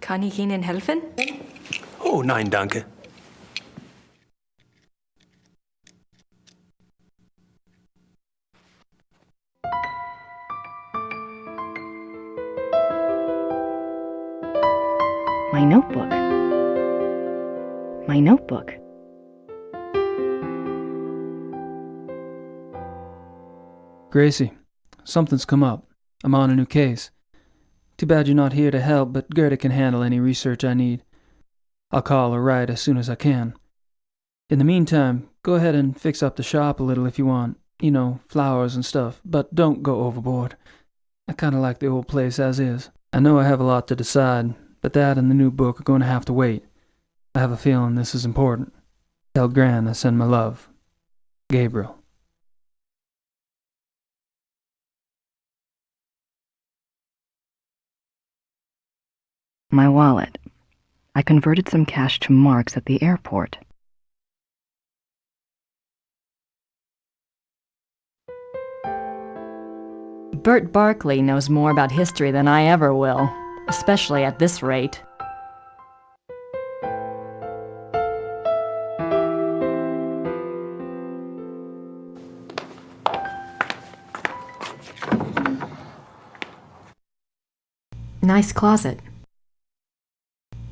Kann ich Ihnen helfen? Oh, nein, danke. My notebook. My notebook. Gracie, something's come up. I'm on a new case. Too bad you're not here to help, but Gerda can handle any research I need. I'll call or write as soon as I can. In the meantime, go ahead and fix up the shop a little if you want. You know, flowers and stuff, but don't go overboard. I kinda like the old place as is. I know I have a lot to decide, but that and the new book are going to have to wait. I have a feeling this is important. Tell Gran I send my love. Gabriel. My wallet. I converted some cash to marks at the airport. Bert Barkley knows more about history than I ever will, especially at this rate. Nice closet.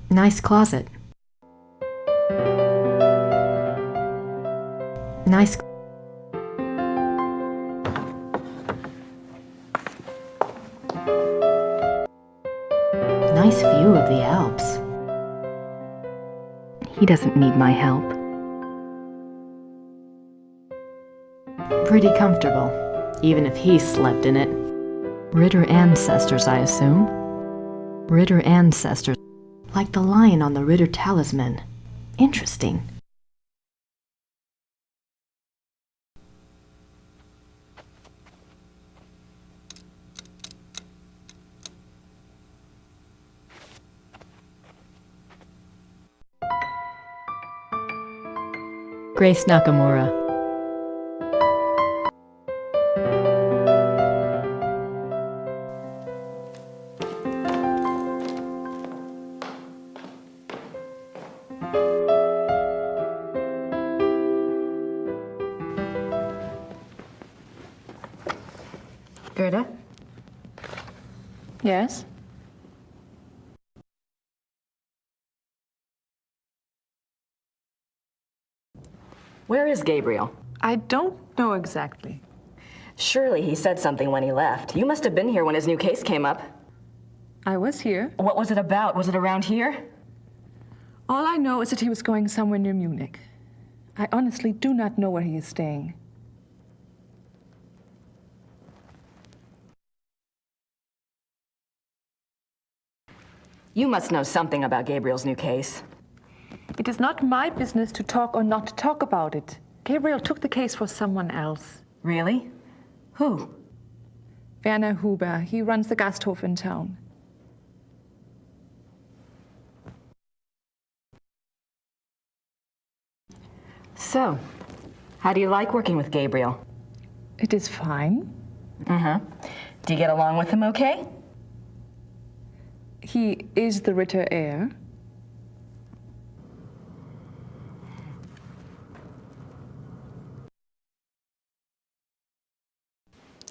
Nice closet. Nice. Nice view of the Alps. He doesn't need my help. Pretty comfortable, even if he slept in it. Ritter ancestors, I assume. Ritter ancestors. Like the lion on the Ritter talisman. Interesting. Grace Nakamura. Gerda? Yes? Where is Gabriel? I don't know exactly. Surely he said something when he left. You must have been here when his new case came up. I was here. What was it about? Was it around here? All I know is that he was going somewhere near Munich. I honestly do not know where he is staying. You must know something about Gabriel's new case. It is not my business to talk or not to talk about it. Gabriel took the case for someone else. Really? Who? Werner Huber. He runs the Gasthof in town. So, how do you like working with Gabriel? It is fine. Uh-huh. Do you get along with him okay? He is the Ritter heir.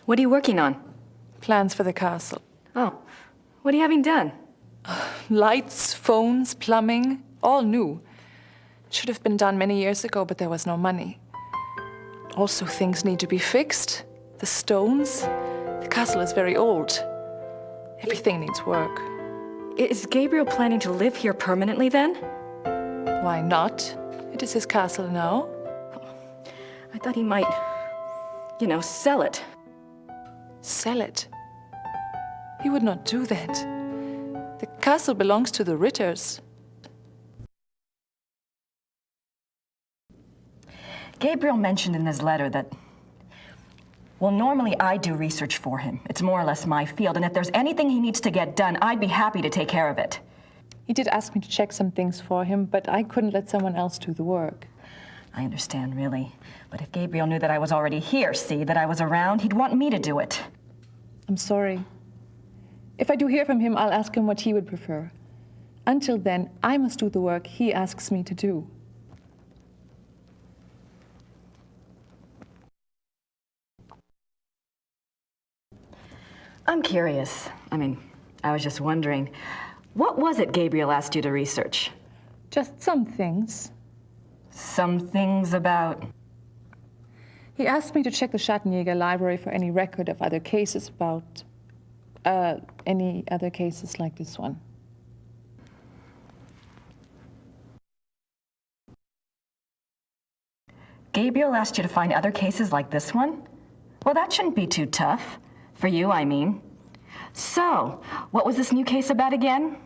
What are you working on? Plans for the castle. Oh, what are you having done? Lights, phones, plumbing, all new. Should have been done many years ago, but there was no money. Also, things need to be fixed. The stones. The castle is very old. Everything needs work. Is Gabriel planning to live here permanently then? Why not? It is his castle now. I thought he might, sell it. Sell it? He would not do that. The castle belongs to the Ritters. Gabriel mentioned in his letter that, normally I do research for him. It's more or less my field, and if there's anything he needs to get done, I'd be happy to take care of it. He did ask me to check some things for him, but I couldn't let someone else do the work. I understand, really. But if Gabriel knew that I was already here, that I was around, he'd want me to do it. I'm sorry. If I do hear from him, I'll ask him what he would prefer. Until then, I must do the work he asks me to do. I'm curious. I was just wondering, what was it Gabriel asked you to research? Just some things. Some things about... He asked me to check the Schattenjäger library for any record of other cases about... any other cases like this one. Gabriel asked you to find other cases like this one? Well, that shouldn't be too tough. For you, I mean. So, what was this new case about again?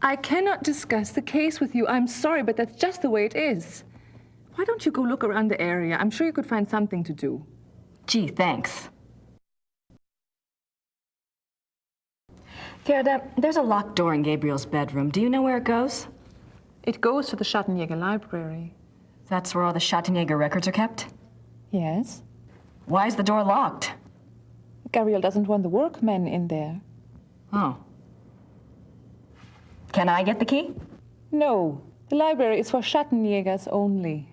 I cannot discuss the case with you. I'm sorry, but that's just the way it is. Why don't you go look around the area? I'm sure you could find something to do. Gee, thanks. Gerda, there's a locked door in Gabriel's bedroom. Do you know where it goes? It goes to the Schattenjäger library. That's where all the Schattenjäger records are kept? Yes? Why is the door locked? Gabriel doesn't want the workmen in there. Oh. Can I get the key? No, the library is for Schattenjägers only.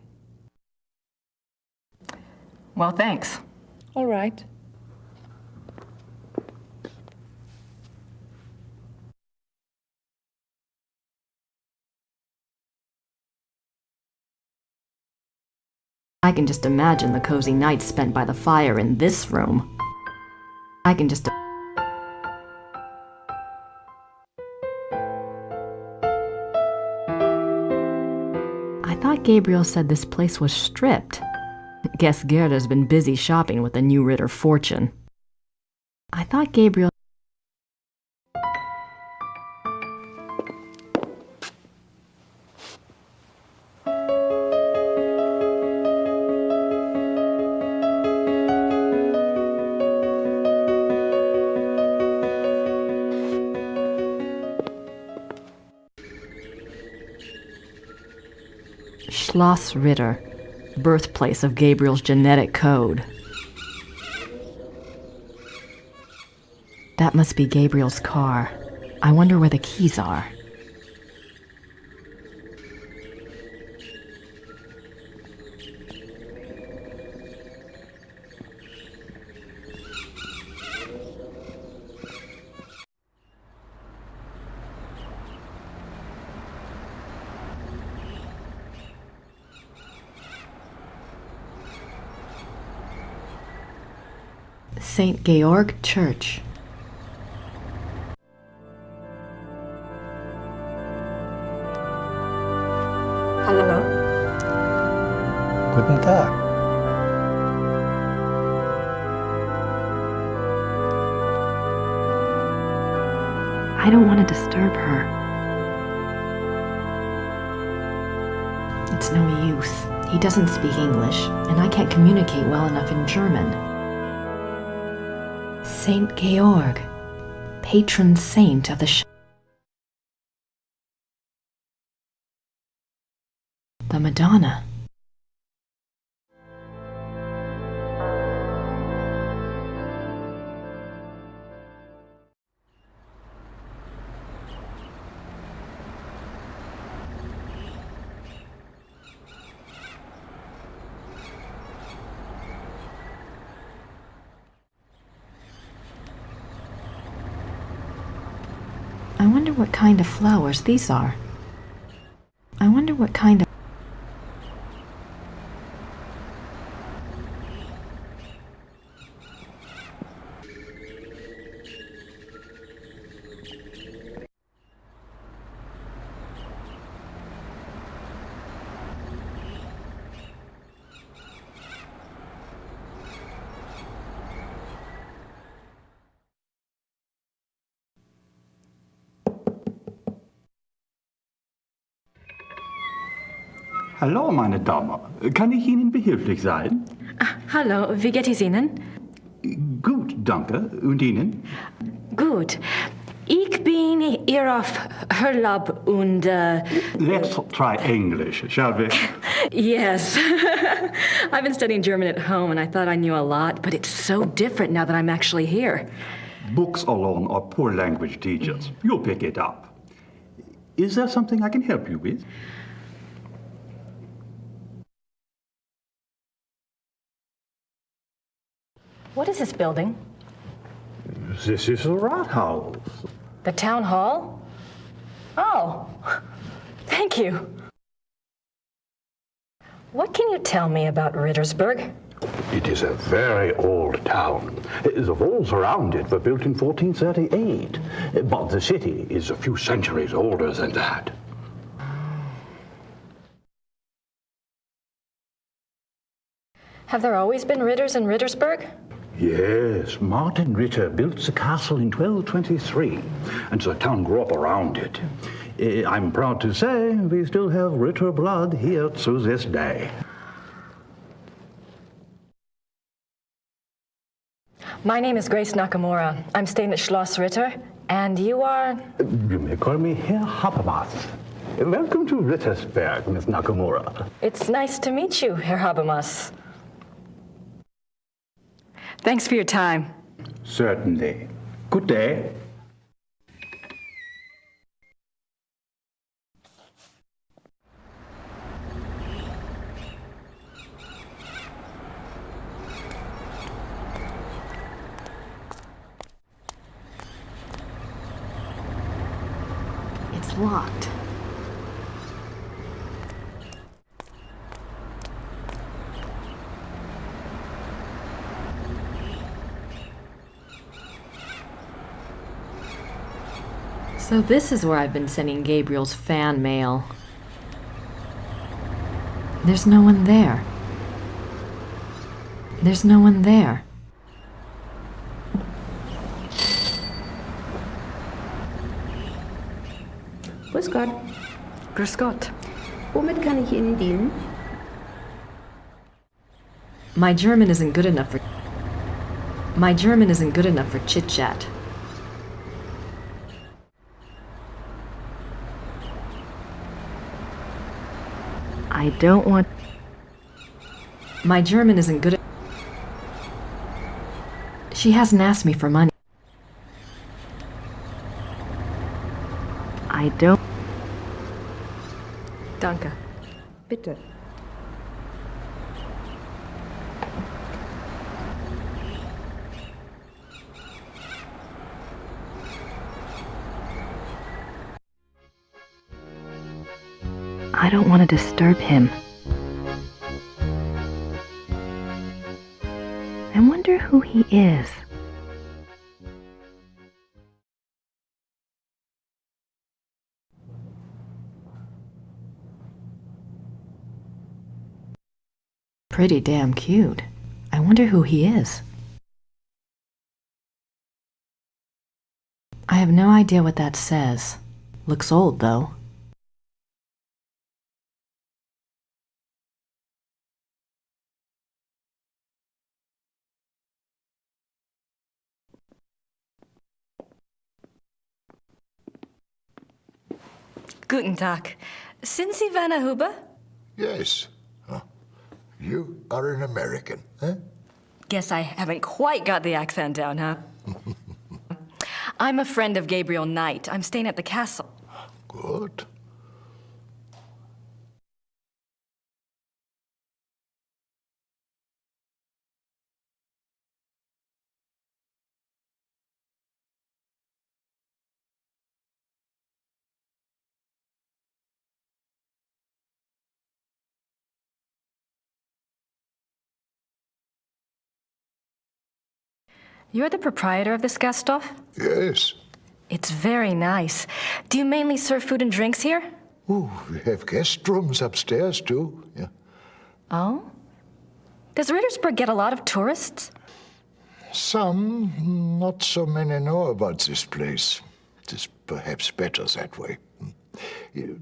Well, thanks. All right. I can just imagine the cozy nights spent by the fire in this room. I can just... I thought Gabriel said this place was stripped. Guess Gerda's been busy shopping with the new Ritter fortune. I thought Gabriel... Schloss Ritter, birthplace of Gabriel's genetic code. That must be Gabriel's car. I wonder where the keys are. St. Georg Church. Hallo? Guten Tag. I don't want to disturb her. It's no use. He doesn't speak English, and I can't communicate well enough in German. Saint Georg, patron saint of the Madonna. I wonder what kind of flowers these are. I wonder what kind of... Hallo, meine Dame. Kann ich Ihnen behilflich sein? Hallo, wie geht es Ihnen? Gut, danke. Und Ihnen? Gut. Ich bin hier auf Urlaub und... Let's try English, shall we? Yes. I've been studying German at home and I thought I knew a lot, but it's so different now that I'm actually here. Books alone are poor language teachers. You'll pick it up. Is there something I can help you with? What is this building? This is the Rathaus. The town hall? Oh, thank you. What can you tell me about Rittersberg? It is a very old town. The walls around it were built in 1438, but the city is a few centuries older than that. Have there always been Ritters in Rittersberg? Yes, Martin Ritter built the castle in 1223, and the town grew up around it. I'm proud to say we still have Ritter blood here to this day. My name is Grace Nakamura. I'm staying at Schloss Ritter, and you are? You may call me Herr Habermas. Welcome to Rittersberg, Miss Nakamura. It's nice to meet you, Herr Habermas. Thanks for your time. Certainly. Good day. It's locked. So this is where I've been sending Gabriel's fan mail. There's no one there. There's no one there. Grüß Gott. Grüß Gott. Womit kann ich Ihnen dienen? My German isn't good enough for chit-chat. I don't want... My German isn't good... She hasn't asked me for money. I don't... Danke. Bitte. I don't want to disturb him. I wonder who he is. Pretty damn cute. I wonder who he is. I have no idea what that says. Looks old, though. Guten Tag. Sind Sie Werner Huber? Yes. Huh. You are an American, eh? Guess I haven't quite got the accent down, huh? I'm a friend of Gabriel Knight. I'm staying at the castle. Good. You're the proprietor of this Gasthof? Yes. It's very nice. Do you mainly serve food and drinks here? Oh, we have guest rooms upstairs, too. Yeah. Oh? Does Rittersberg get a lot of tourists? Some, not so many know about this place. It is perhaps better that way.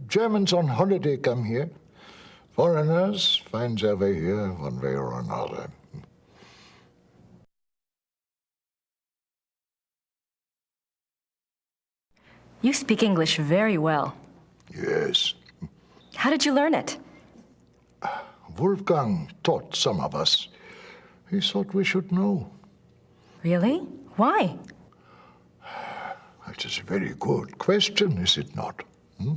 Germans on holiday come here. Foreigners find their way here one way or another. You speak English very well. Yes. How did you learn it? Wolfgang taught some of us. He thought we should know. Really? Why? It is a very good question, is it not? Hmm?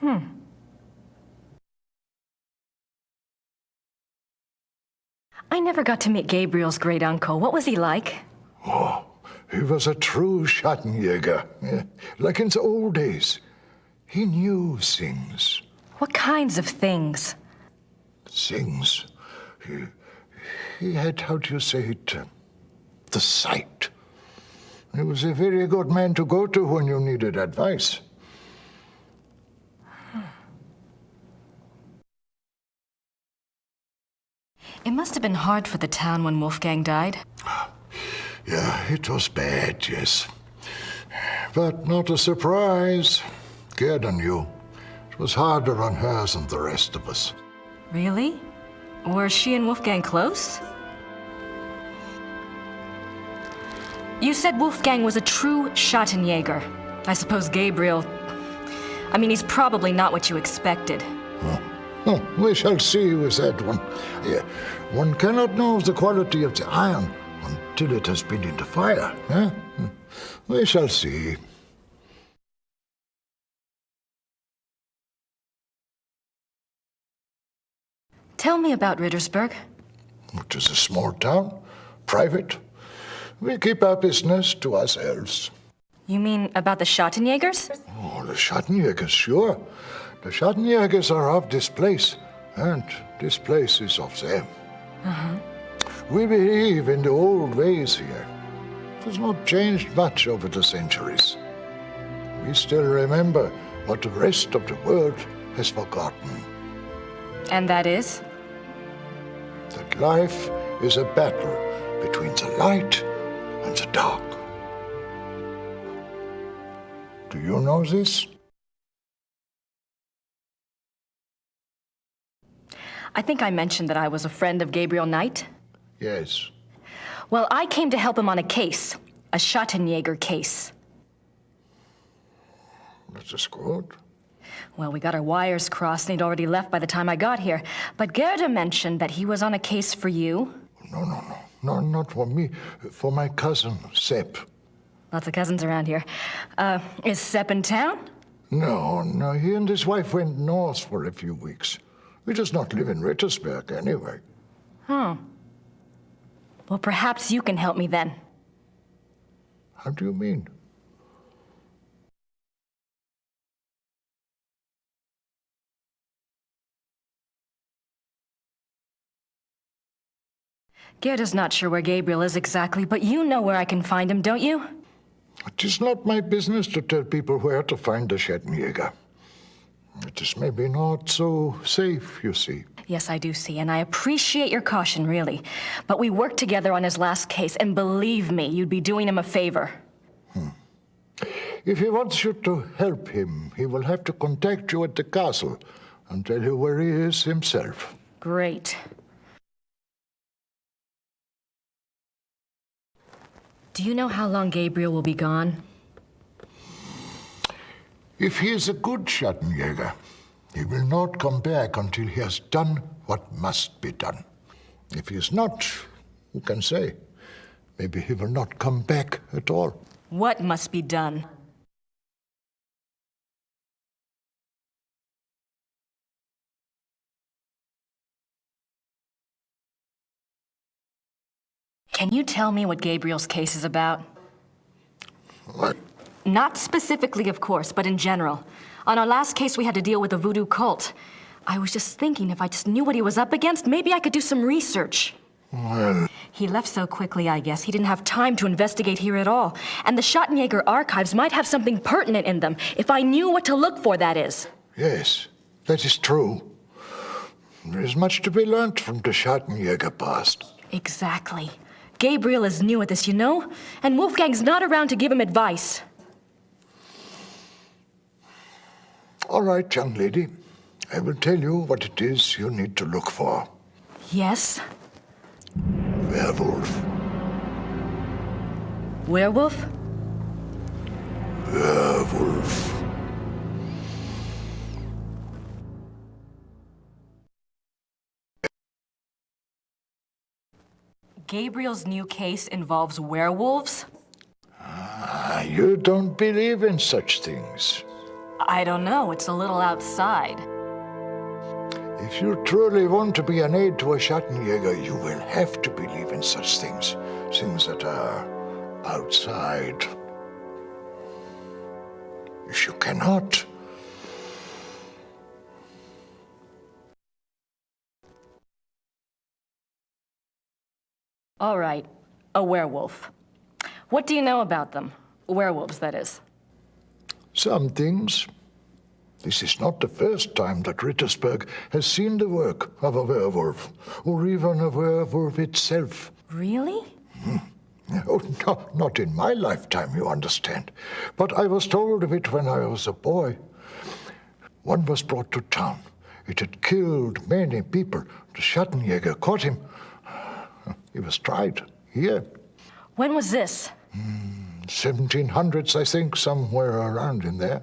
I never got to meet Gabriel's great uncle. What was he like? Oh, he was a true Schattenjäger, like in the old days. He knew things. What kinds of things? Things. He had, how do you say it, the sight. He was a very good man to go to when you needed advice. It must have been hard for the town when Wolfgang died. Yeah, it was bad, yes. But not a surprise. Gerda knew. It was harder on her than the rest of us. Really? Were she and Wolfgang close? You said Wolfgang was a true Schattenjäger. I suppose Gabriel... I mean, he's probably not what you expected. Oh, we shall see with that one. Yeah, one cannot know the quality of the iron until it has been in the fire. We shall see. Tell me about Rittersberg. It is a small town, private. We keep our business to ourselves. You mean about the Schattenjägers? Oh, the Schattenjägers, sure. The Schattenjägers are of this place, and this place is of them. We believe in the old ways here. It has not changed much over the centuries. We still remember what the rest of the world has forgotten. And that is? That life is a battle between the light and the dark. Do you know this? I think I mentioned that I was a friend of Gabriel Knight. Yes. Well, I came to help him on a case. A Schattenjäger case. That is good. Well, we got our wires crossed and he'd already left by the time I got here. But Gerda mentioned that he was on a case for you. No, not for me. For my cousin, Sepp. Lots of cousins around here. Is Sepp in town? No, he and his wife went north for a few weeks. He does not live in Rittersberg anyway. Well, perhaps you can help me then. How do you mean? Gerda's not sure where Gabriel is exactly, but you know where I can find him, don't you? It is not my business to tell people where to find the Schattenjäger. It is maybe not so safe, you see. Yes, I do see, and I appreciate your caution, really. But we worked together on his last case, and believe me, you'd be doing him a favor. If he wants you to help him, he will have to contact you at the castle and tell you where he is himself. Great. Do you know how long Gabriel will be gone? If he is a good Schattenjäger, he will not come back until he has done what must be done. If he is not, who can say? Maybe he will not come back at all. What must be done? Can you tell me what Gabriel's case is about? What? Not specifically, of course, but in general. On our last case, we had to deal with a voodoo cult. I was just thinking if I just knew what he was up against, maybe I could do some research. Well, He left so quickly, I guess. He didn't have time to investigate here at all. And the Schattenjäger archives might have something pertinent in them, if I knew what to look for, that is. yes, that is true. There is much to be learned from the Schattenjäger past. Exactly. Gabriel is new at this, you know? And Wolfgang's not around to give him advice. All right, young lady. I will tell you what it is you need to look for. Yes? Werewolf. Werewolf? Werewolf. Gabriel's new case involves werewolves? You don't believe in such things. I don't know, it's a little outside. If you truly want to be an aid to a Schattenjäger, you will have to believe in such things. Things that are outside. If you cannot, All right, a werewolf. What do you know about them? Werewolves, that is. some things. This is not the first time that Rittersberg has seen the work of a werewolf, or even a werewolf itself. Really? Oh, no, not in my lifetime, you understand. But I was told of it when I was a boy. One was brought to town. It had killed many people. The Schattenjäger caught him. He was tried here. When was this? 1700s, I think, somewhere around in there.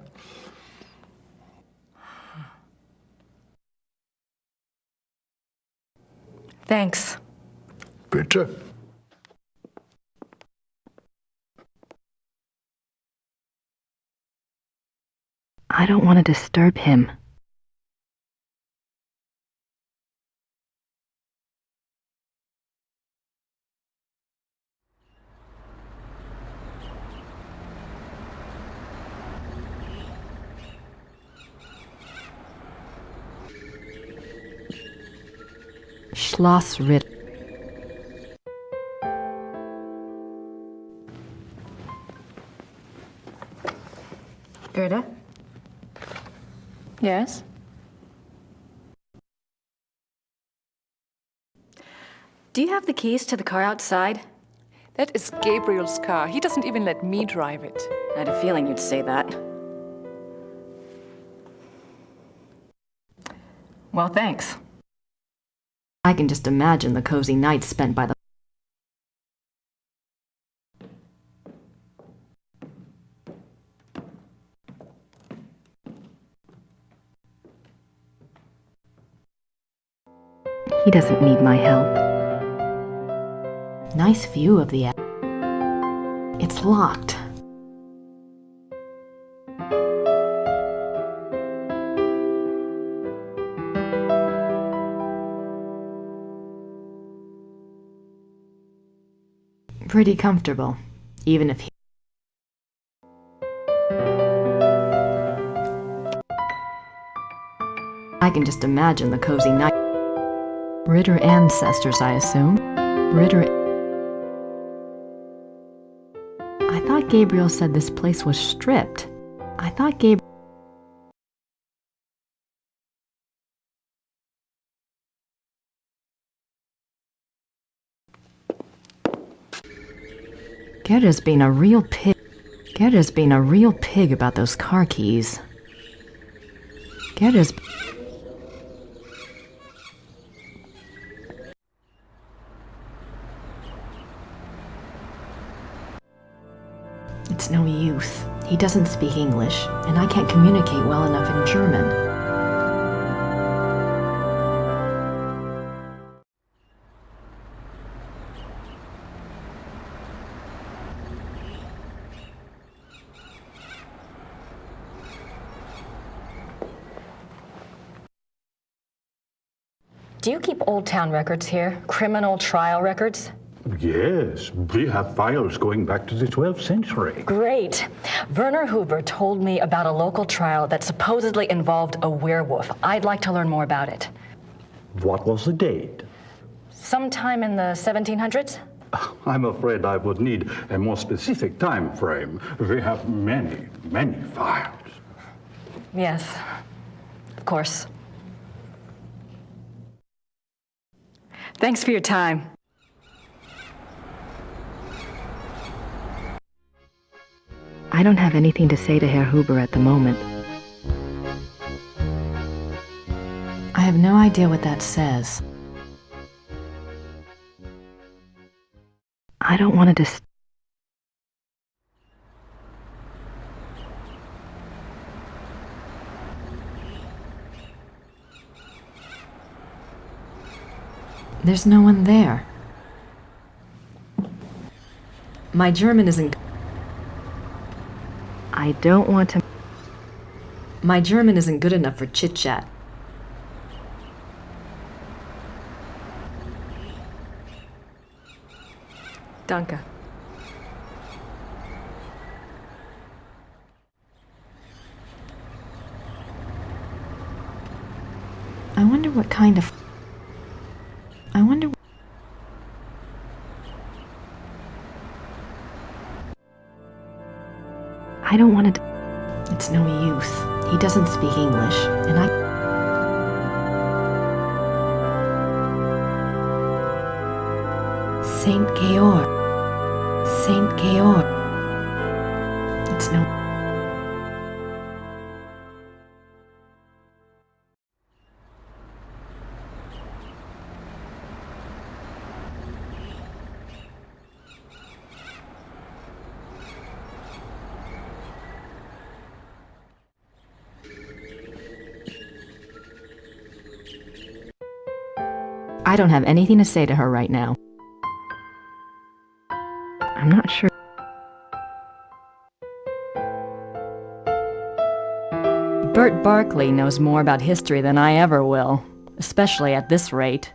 Thanks. Bitte. I don't want to disturb him. Schloss Ritt. Gerda? Yes? Do you have the keys to the car outside? That is Gabriel's car. He doesn't even let me drive it. I had a feeling you'd say that. Well, thanks. I can just imagine the cozy nights spent by the... He doesn't need my help. Nice view of the... It's locked. Pretty comfortable, even if he... I can just imagine the cozy night. Ritter ancestors, I assume. Ritter... I thought Gabriel said this place was stripped. I thought Gabriel... Gerda's being a real pig. Gerda's being a real pig about those car keys. Gerda's... It's no use. He doesn't speak English, and I can't communicate well enough in German. Do you keep Old Town records here? Criminal trial records? Yes, we have files going back to the 12th century. Great. Werner Huber told me about a local trial that supposedly involved a werewolf. I'd like to learn more about it. What was the date? Sometime in the 1700s? I'm afraid I would need a more specific time frame. We have many, many files. Yes, of course. Thanks for your time. I don't have anything to say to Herr Huber at the moment. I have no idea what that says. I don't want to There's no one there. My German isn't... I don't want to... My German isn't good enough for chit-chat. Danke. I wonder what kind of... I wonder... I don't want to... It's no use. He doesn't speak English, and I... Saint Georg. Saint Georg. It's no... I don't have anything to say to her right now. I'm not sure. Bert Barkley knows more about history than I ever will, especially at this rate.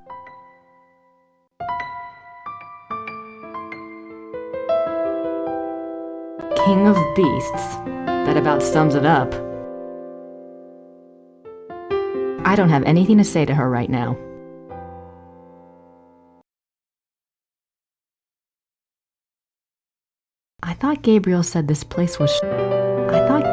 King of Beasts. That about sums it up. I don't have anything to say to her right now. I thought Gabriel said this place was... I thought...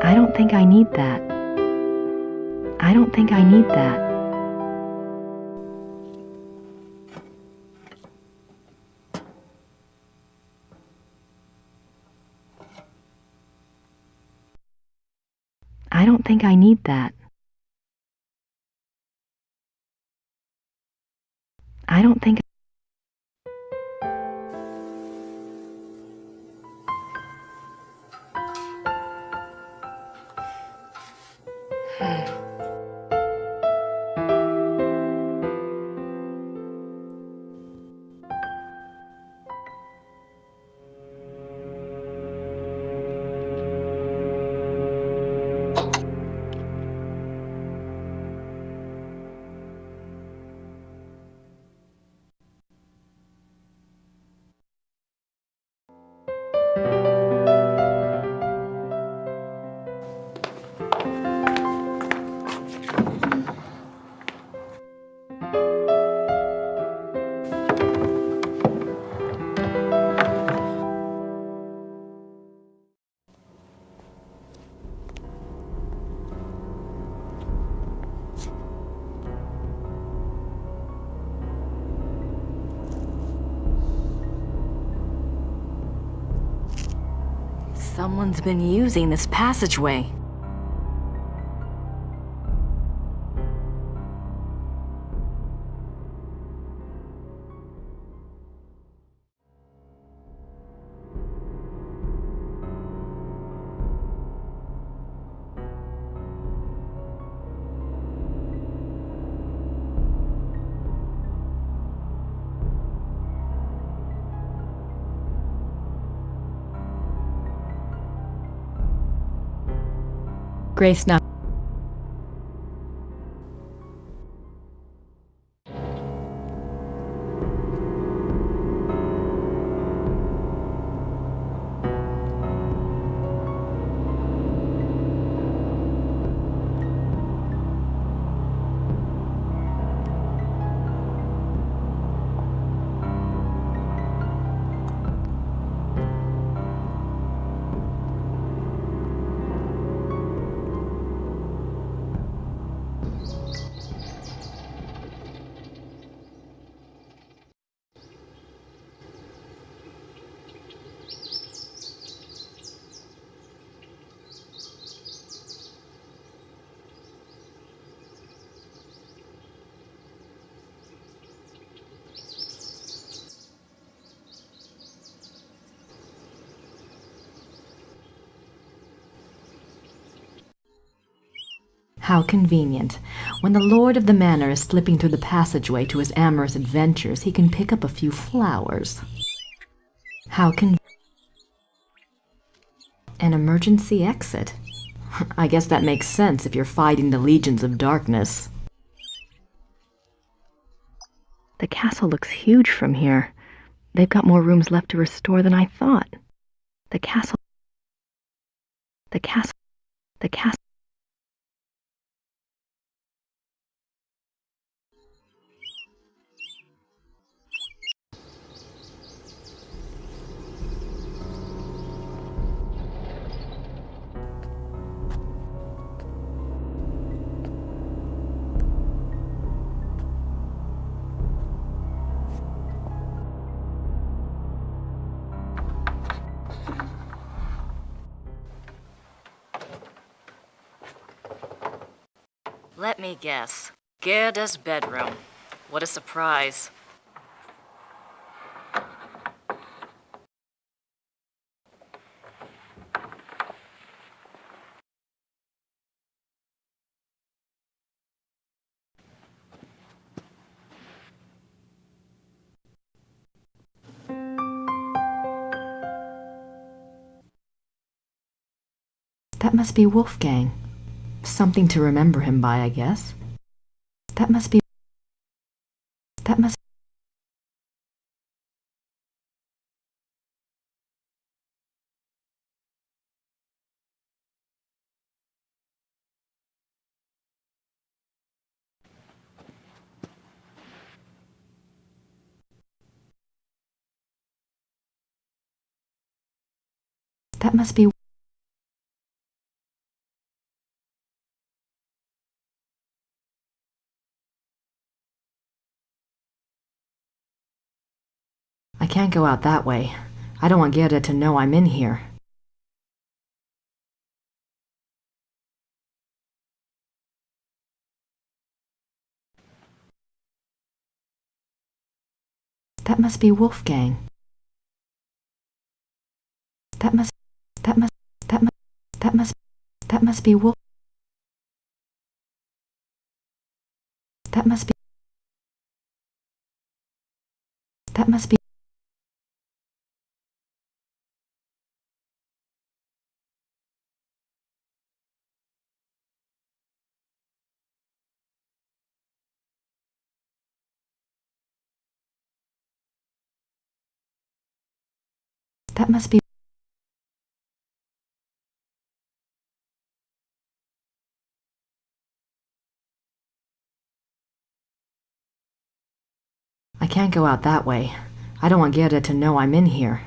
I don't think I need that. I don't think I need that. I don't think I need that. I don't think... Someone's been using this passageway. Grace now. How convenient. When the lord of the manor is slipping through the passageway to his amorous adventures, he can pick up a few flowers. How An emergency exit. I guess that makes sense if you're fighting the legions of darkness. The castle looks huge from here. They've got more rooms left to restore than I thought. The castle. Let me guess. Gerda's bedroom. What a surprise. That must be Wolfgang. Something to remember him by, I guess. That must be... That must... That must be... I can't go out that way. I don't want Gerda to know I'm in here. That must be Wolfgang. That must be Wolf. That must be... That must be... That must be... I can't go out that way. I don't want Gerda to know I'm in here.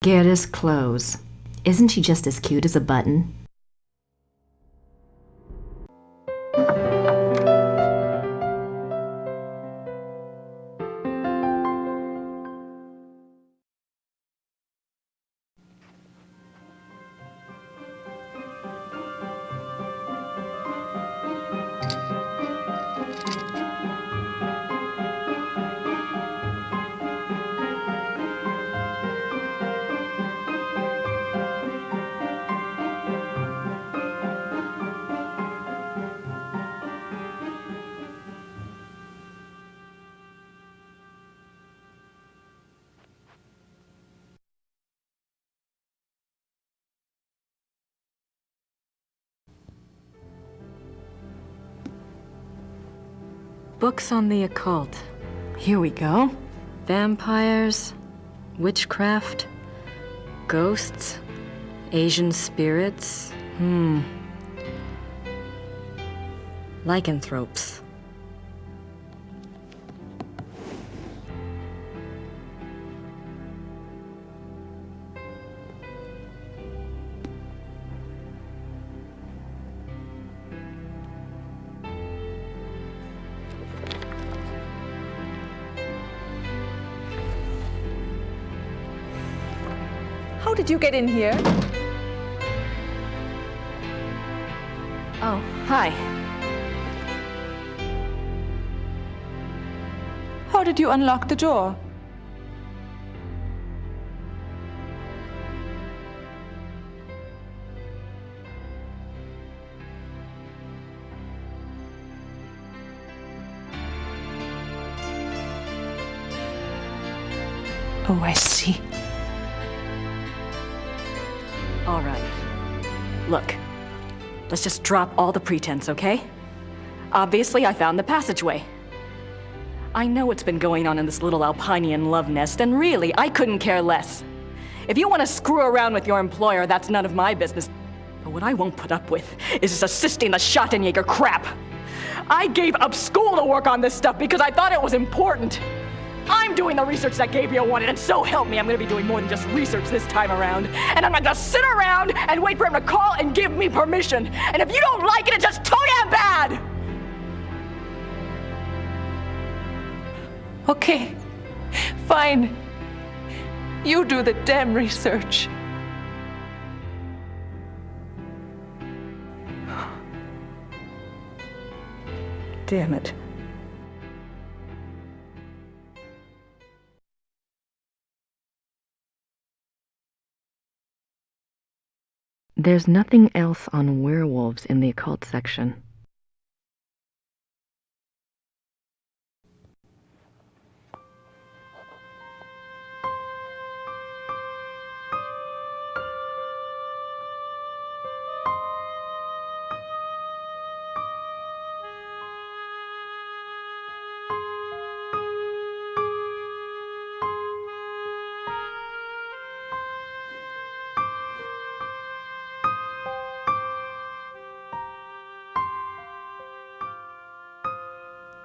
Gerda's clothes. Isn't she just as cute as a button? Books on the occult. Here we go. Vampires, witchcraft, ghosts, Asian spirits. Lycanthropes. How did you get in here? Oh, hi. How did you unlock the door? Oh, I see. All right. Look, let's just drop all the pretense, okay? Obviously, I found the passageway. I know what's been going on in this little Alpinian love nest, and really, I couldn't care less. If you want to screw around with your employer, that's none of my business. But what I won't put up with is this assisting the Schottenjäger crap. I gave up school to work on this stuff because I thought it was important. I'm doing the research that Gabriel wanted, and so help me, I'm gonna be doing more than just research this time around. And I'm not gonna sit around and wait for him to call and give me permission. And if you don't like it, it's just too damn bad! Okay, fine. You do the damn research. Damn it. There's nothing else on werewolves in the occult section.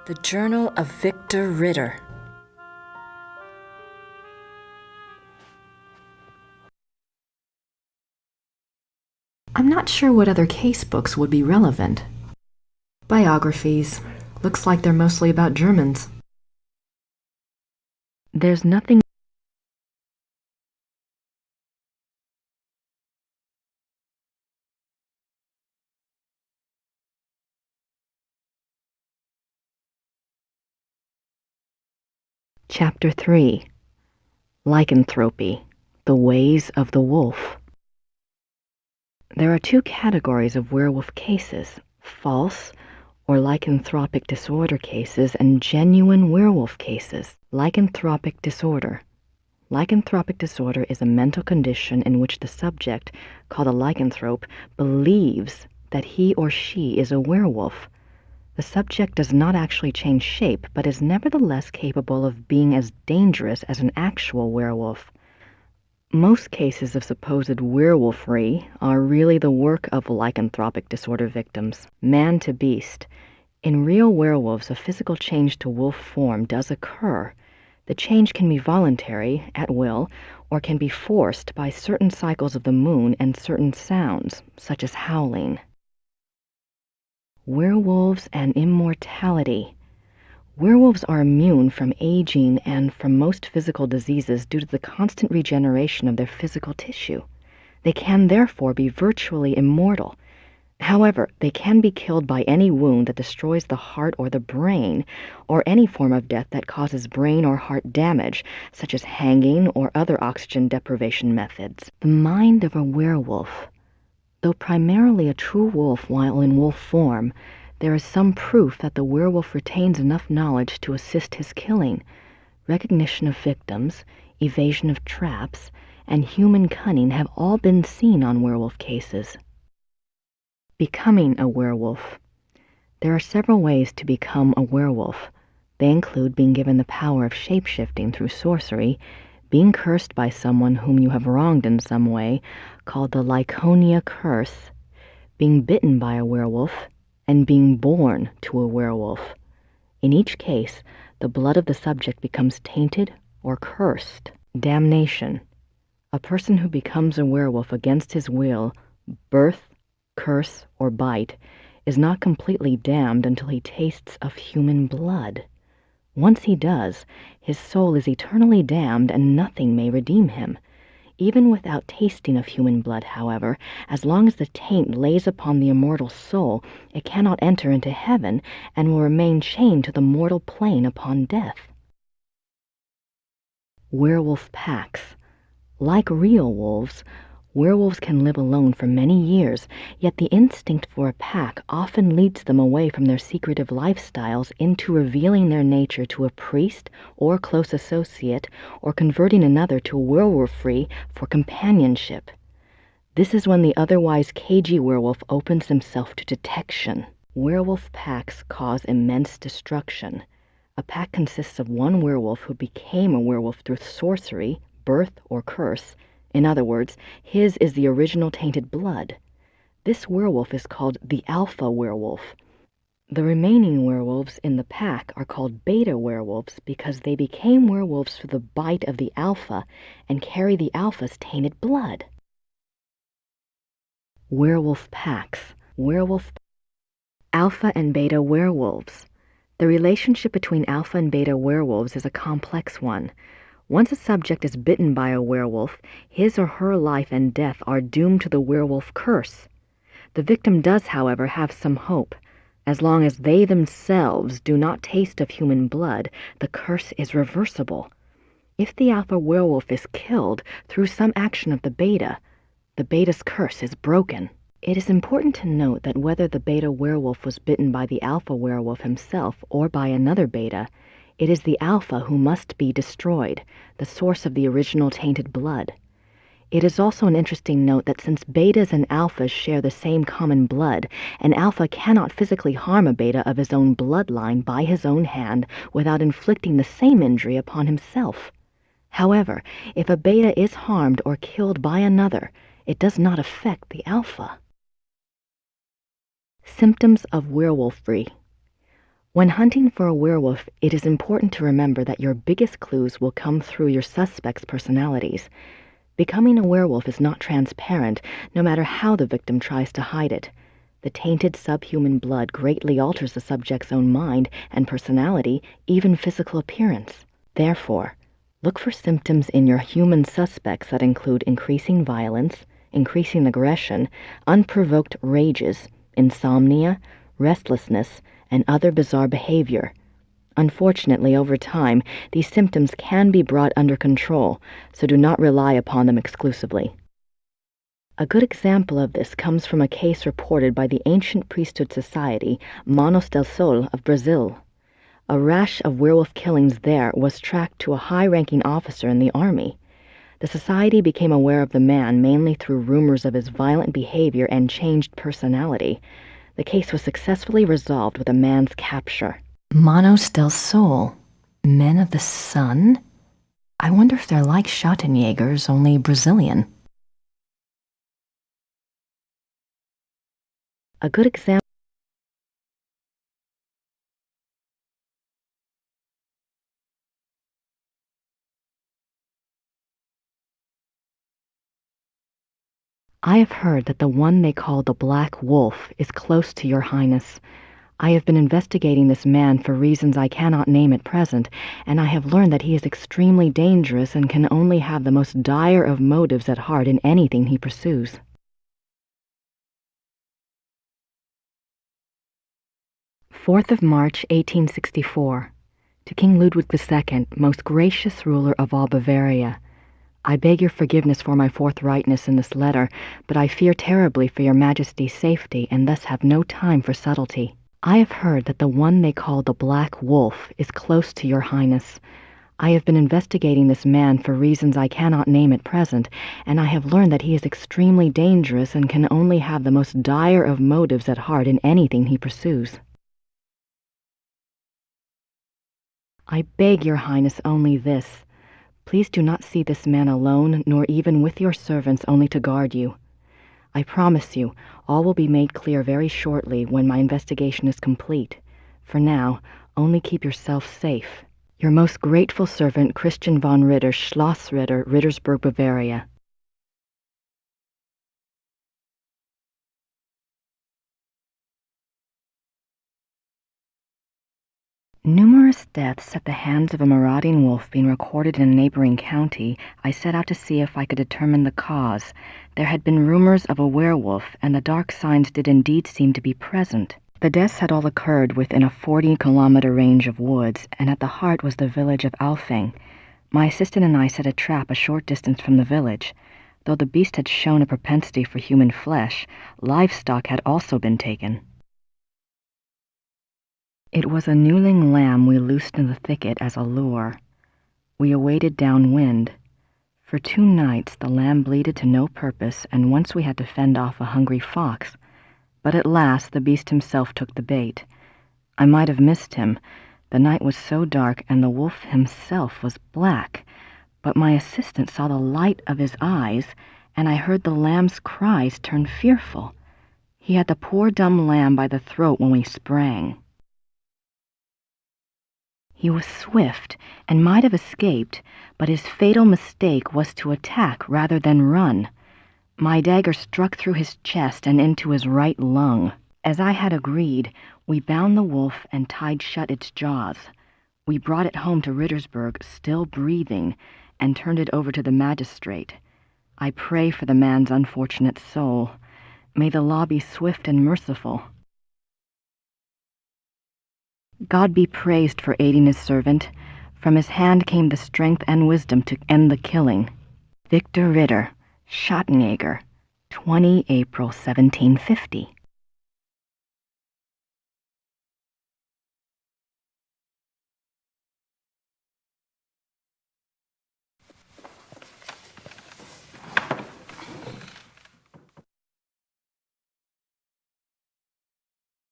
The Journal of Victor Ritter. I'm not sure what other case books would be relevant. Biographies. Looks like they're mostly about Germans. There's nothing. Chapter 3. Lycanthropy, the Ways of the Wolf. There are two categories of werewolf cases: false or lycanthropic disorder cases and genuine werewolf cases. Lycanthropic disorder. Lycanthropic disorder is a mental condition in which the subject, called a lycanthrope, believes that he or she is a werewolf. The subject does not actually change shape, but is nevertheless capable of being as dangerous as an actual werewolf. Most cases of supposed werewolfery are really the work of lycanthropic disorder victims, man to beast. In real werewolves, a physical change to wolf form does occur. The change can be voluntary, at will, or can be forced by certain cycles of the moon and certain sounds, such as howling. Werewolves and immortality. Werewolves are immune from aging and from most physical diseases due to the constant regeneration of their physical tissue. They can therefore be virtually immortal. However, they can be killed by any wound that destroys the heart or the brain, or any form of death that causes brain or heart damage, such as hanging or other oxygen deprivation methods. The mind of a werewolf. Though primarily a true wolf while in wolf form, there is some proof that the werewolf retains enough knowledge to assist his killing. Recognition of victims, evasion of traps, and human cunning have all been seen on werewolf cases. Becoming a werewolf. There are several ways to become a werewolf. They include being given the power of shape-shifting through sorcery, being cursed by someone whom you have wronged in some way, called the Lyconia curse, being bitten by a werewolf, and being born to a werewolf. In each case, the blood of the subject becomes tainted or cursed. Damnation. A person who becomes a werewolf against his will, birth, curse, or bite, is not completely damned until he tastes of human blood. Once he does, his soul is eternally damned and nothing may redeem him. Even without tasting of human blood, however, as long as the taint lays upon the immortal soul, it cannot enter into heaven and will remain chained to the mortal plane upon death. Werewolf packs. Like real wolves, werewolves can live alone for many years, yet the instinct for a pack often leads them away from their secretive lifestyles into revealing their nature to a priest or close associate, or converting another to a werewolfery for companionship. This is when the otherwise cagey werewolf opens himself to detection. Werewolf packs cause immense destruction. A pack consists of one werewolf who became a werewolf through sorcery, birth, or curse. In other words, his is the original tainted blood. This werewolf is called the alpha werewolf. The remaining werewolves in the pack are called beta werewolves because they became werewolves through the bite of the alpha and carry the alpha's tainted blood. Werewolf packs. Alpha and beta werewolves. The relationship between alpha and beta werewolves is a complex one. Once a subject is bitten by a werewolf, his or her life and death are doomed to the werewolf curse. The victim does, however, have some hope. As long as they themselves do not taste of human blood, the curse is reversible. If the alpha werewolf is killed through some action of the beta's curse is broken. It is important to note that whether the beta werewolf was bitten by the alpha werewolf himself or by another beta, it is the alpha who must be destroyed, the source of the original tainted blood. It is also an interesting note that since betas and alphas share the same common blood, an alpha cannot physically harm a beta of his own bloodline by his own hand without inflicting the same injury upon himself. However, if a beta is harmed or killed by another, it does not affect the alpha. Symptoms of werewolfery. When hunting for a werewolf, it is important to remember that your biggest clues will come through your suspects' personalities. Becoming a werewolf is not transparent, no matter how the victim tries to hide it. The tainted subhuman blood greatly alters the subject's own mind and personality, even physical appearance. Therefore, look for symptoms in your human suspects that include increasing violence, increasing aggression, unprovoked rages, insomnia, restlessness, and other bizarre behavior. Unfortunately, over time, these symptoms can be brought under control, so do not rely upon them exclusively. A good example of this comes from a case reported by the ancient priesthood society Manos del Sol of Brazil. A rash of werewolf killings there was tracked to a high-ranking officer in the army. The society became aware of the man mainly through rumors of his violent behavior and changed personality. The case was successfully resolved with a man's capture. Manos del Sol, men of the sun? I wonder if they're like Schottenjägers, only Brazilian. A good example. I have heard that the one they call the Black Wolf is close to your highness. I have been investigating this man for reasons I cannot name at present, and I have learned that he is extremely dangerous and can only have the most dire of motives at heart in anything he pursues. March 1864. To King Ludwig II, most gracious ruler of all Bavaria. I beg your forgiveness for my forthrightness in this letter, but I fear terribly for your Majesty's safety and thus have no time for subtlety. I have heard that the one they call the Black Wolf is close to your highness. I have been investigating this man for reasons I cannot name at present, and I have learned that he is extremely dangerous and can only have the most dire of motives at heart in anything he pursues. I beg your highness only this. Please do not see this man alone, nor even with your servants only to guard you. I promise you, all will be made clear very shortly when my investigation is complete. For now, only keep yourself safe. Your most grateful servant, Christian von Ritter, Schloss Ritter, Rittersburg, Bavaria. Numerous deaths at the hands of a marauding wolf being recorded in a neighboring county, I set out to see if I could determine the cause. There had been rumors of a werewolf, and the dark signs did indeed seem to be present. The deaths had all occurred within a 40-kilometer range of woods, and at the heart was the village of Alfing. My assistant and I set a trap a short distance from the village. Though the beast had shown a propensity for human flesh, livestock had also been taken. It was a newling lamb we loosed in the thicket as a lure. We awaited downwind. For 2 nights the lamb bleated to no purpose, and once we had to fend off a hungry fox. But at last the beast himself took the bait. I might have missed him. The night was so dark, and the wolf himself was black. But my assistant saw the light of his eyes, and I heard the lamb's cries turn fearful. He had the poor dumb lamb by the throat when we sprang. He was swift and might have escaped, but his fatal mistake was to attack rather than run. My dagger struck through his chest and into his right lung. As I had agreed, we bound the wolf and tied shut its jaws. We brought it home to Rittersburg, still breathing, and turned it over to the magistrate. I pray for the man's unfortunate soul. May the law be swift and merciful. God be praised for aiding his servant. From his hand came the strength and wisdom to end the killing. Victor Ritter, Schottenjäger, 20 April 1750.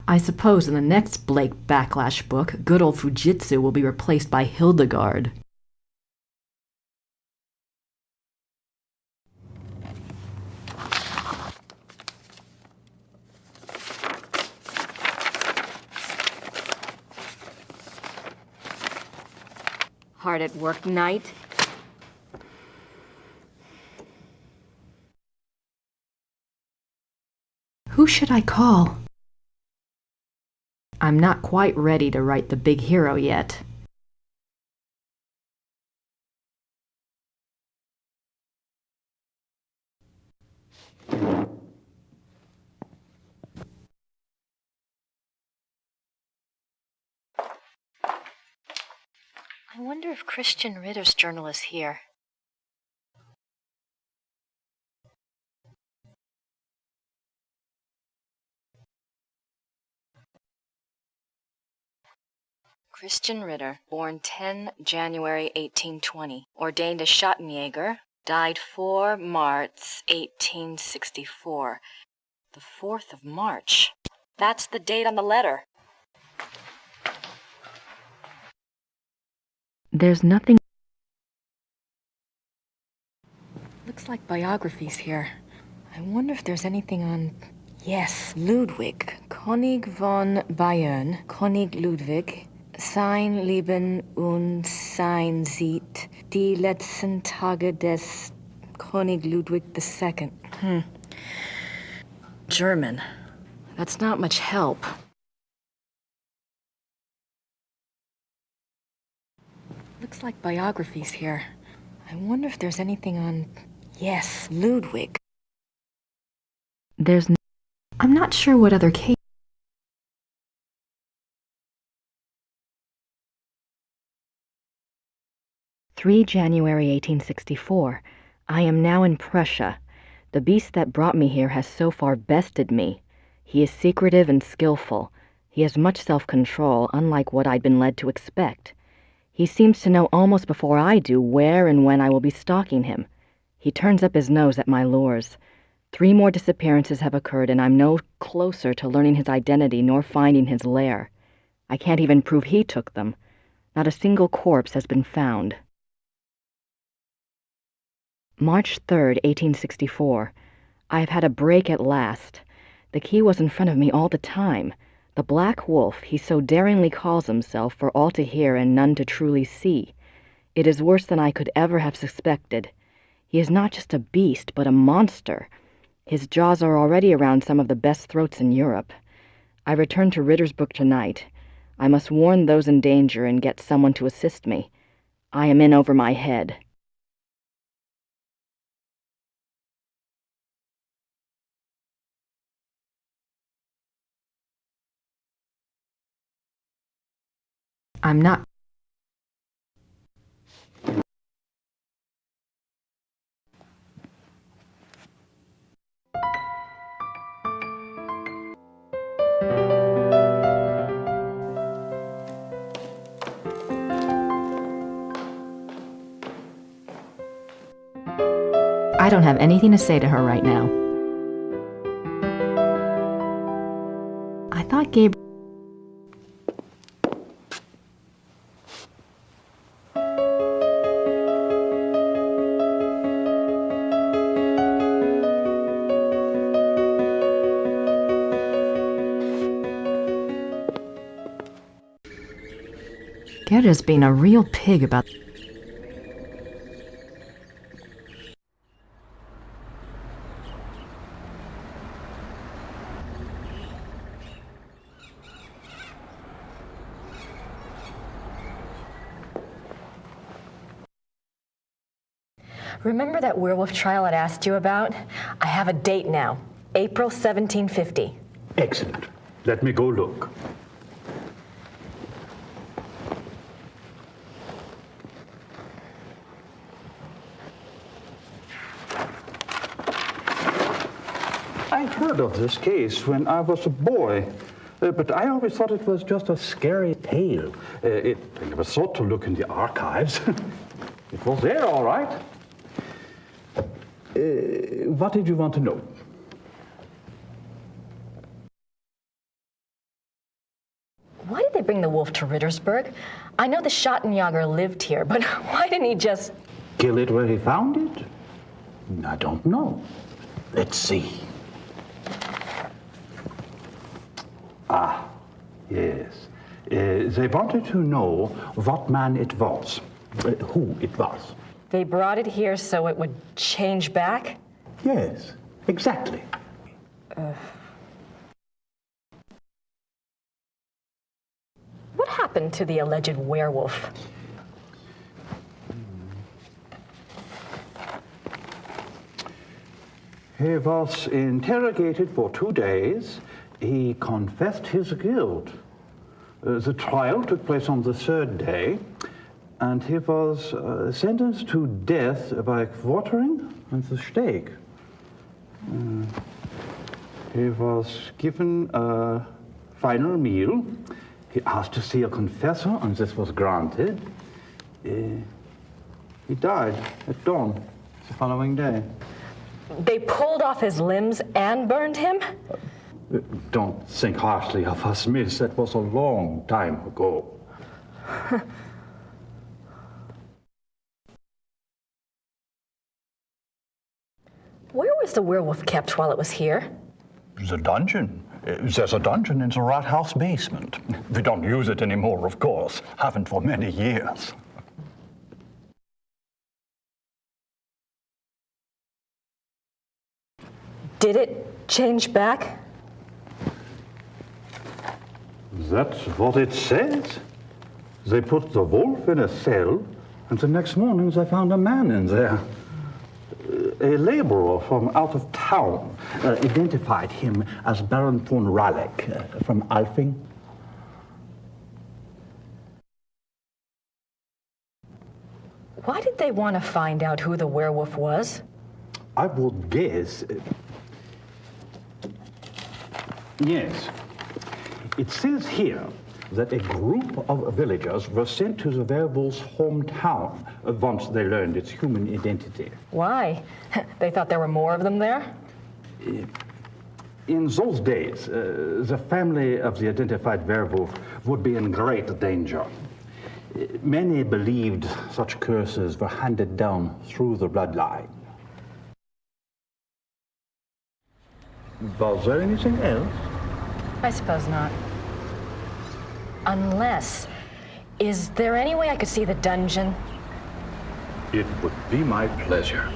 I suppose in the next Blake Backlash book, good old Fujitsu will be replaced by Hildegard. Hard at work night? Who should I call? I'm not quite ready to write the big hero yet. I wonder if Christian Ritter's journal is here. Christian Ritter, born 10 January 1820, ordained a Schottenjäger, died 4 March 1864. The 4th of March. That's the date on the letter. There's nothing. Looks like biographies here. I wonder if there's anything on... Yes, Ludwig, König von Bayern, König Ludwig, sein Leben und sein Sieg, die letzten Tage des König Ludwig II. German. That's not much help. Looks like biographies here. I wonder if there's anything on... Yes, Ludwig. I'm not sure what other case. 3 January 1864. I am now in Prussia. The beast that brought me here has so far bested me. He is secretive and skillful. He has much self-control, unlike what I'd been led to expect. He seems to know almost before I do where and when I will be stalking him. He turns up his nose at my lures. 3 more disappearances have occurred, and I'm no closer to learning his identity nor finding his lair. I can't even prove he took them. Not a single corpse has been found. March 3rd, 1864. I have had a break at last. The key was in front of me all the time. The Black Wolf he so daringly calls himself for all to hear and none to truly see. It is worse than I could ever have suspected. He is not just a beast, but a monster. His jaws are already around some of the best throats in Europe. I return to Rittersburg tonight. I must warn those in danger and get someone to assist me. I am in over my head. I'm not. I don't have anything to say to her right now. I thought Gabriel. Gerda's being a real pig about. Remember that werewolf trial I'd asked you about? I have a date now. April 1750. Excellent. Let me go look. I heard of this case when I was a boy, but I always thought it was just a scary tale. I never thought to look in the archives. It was there, all right. What did you want to know? Why did they bring the wolf to Rittersburg? I know the Schottenjäger lived here, but why didn't he just... Kill it where he found it? I don't know. Let's see. Ah, yes. They wanted to know what man it was, who it was. They brought it here so it would change back? Yes, exactly. What happened to the alleged werewolf? He was interrogated for 2 days. He confessed his guilt. The trial took place on the 3rd day, and he was sentenced to death by quartering and the stake. He was given a final meal. He asked to see a confessor, and this was granted. He died at dawn the following day. They pulled off his limbs and burned him? Don't think harshly of us, miss. That was a long time ago. Where was the werewolf kept while it was here? The dungeon. There's a dungeon in the rat house basement. We don't use it anymore, of course. Haven't for many years. Did it change back? That's what it says. They put the wolf in a cell, and the next morning they found a man in there. A laborer from out of town identified him as Baron von Raleck from Alfing. Why did they want to find out who the werewolf was? I would guess. Yes. It says here that a group of villagers were sent to the werewolf's hometown once they learned its human identity. Why? They thought there were more of them there? In those days, the family of the identified werewolf would be in great danger. Many believed such curses were handed down through the bloodline. Was there anything else? I suppose not. Unless... Is there any way I could see the dungeon? It would be my pleasure.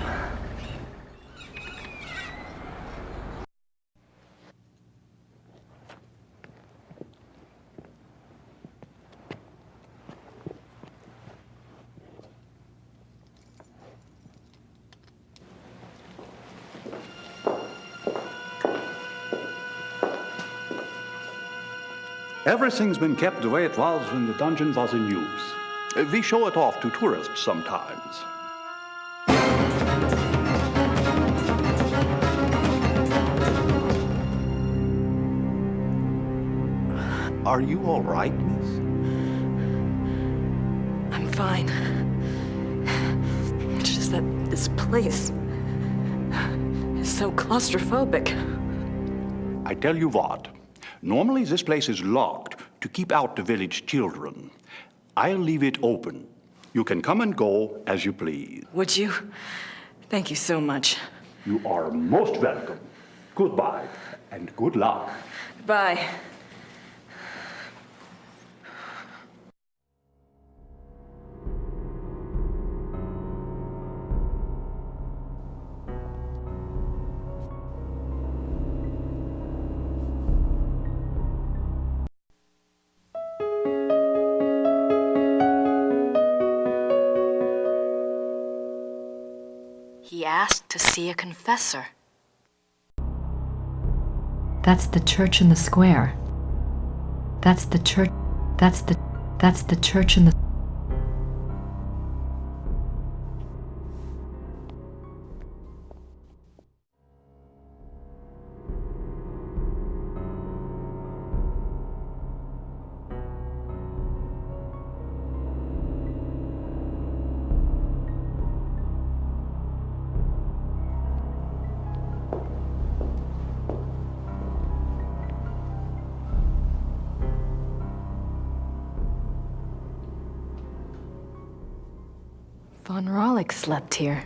Everything's been kept the way it was when the dungeon was in use. We show it off to tourists sometimes. Are you all right, miss? I'm fine. It's just that this place is so claustrophobic. I tell you what, normally this place is locked to keep out the village children. I'll leave it open. You can come and go as you please. Would you? Thank you so much. You are most welcome. Goodbye and good luck. Bye. He asked to see a confessor. That's the church in the square. That's the church. That's the church in the. Von Rollick slept here.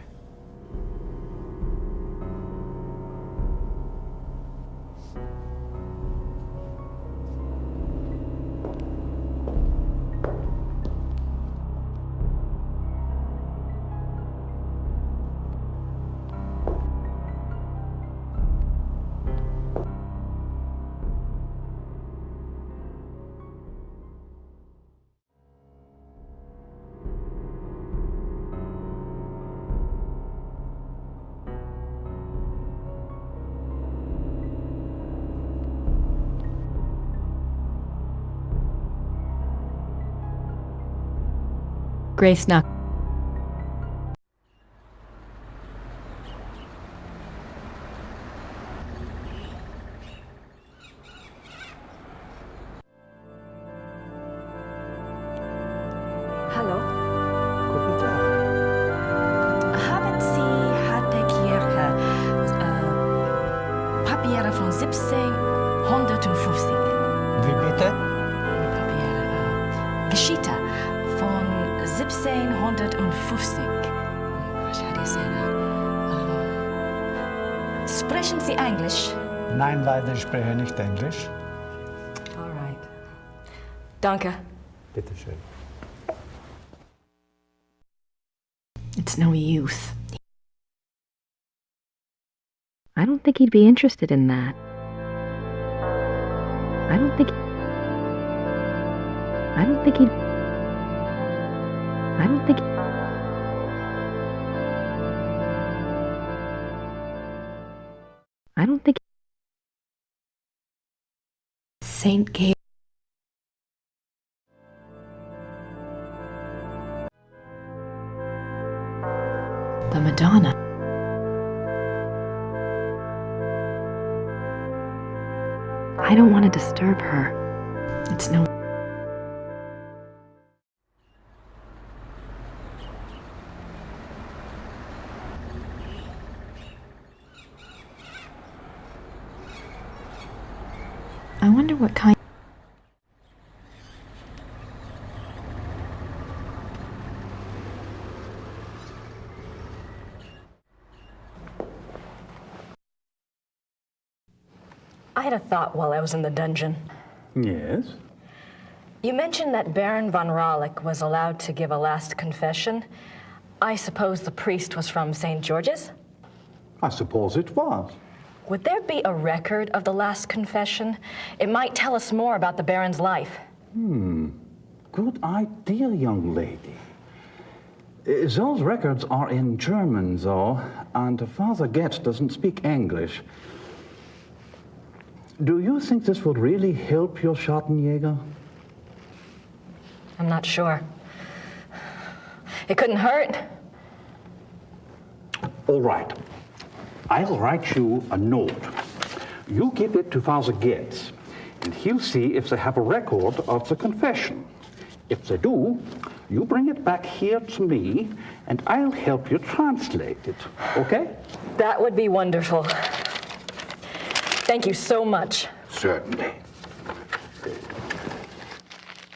Grace knocked. Hallo. Guten Tag. Haben Sie Hartekirche Papiere von 1750? Wie bitte? Papiere, Geschichte von 1750. How do you say that? Sprechen Sie Englisch? Nein, leider, ich spreche nicht Englisch. All right. Danke. Bitte schön. It's no use. I don't think he'd be interested in that. I don't think he'd. I don't think Saint Gabriel. The Madonna. I don't want to disturb her. It's no. I wonder what kind. I had a thought while I was in the dungeon. Yes? You mentioned that Baron von Raulich was allowed to give a last confession. I suppose the priest was from St. George's? I suppose it was. Would there be a record of the last confession? It might tell us more about the Baron's life. Good idea, young lady. Those records are in German, though, and Father Getz doesn't speak English. Do you think this would really help your Schattenjäger? I'm not sure. It couldn't hurt. All right. I'll write you a note. You give it to Father Getz, and he'll see if they have a record of the confession. If they do, you bring it back here to me, and I'll help you translate it, okay? That would be wonderful. Thank you so much. Certainly.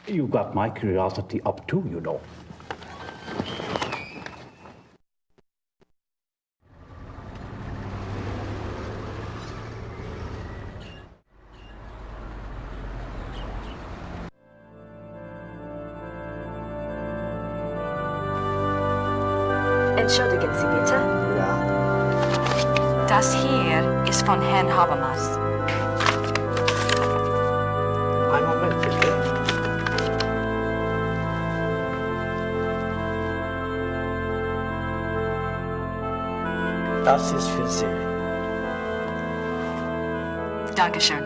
You got my curiosity up too, you know. Entschuldigen Sie bitte. Ja. Das hier ist von Herrn Habermas. Ein Moment, bitte. Das ist für Sie. Dankeschön.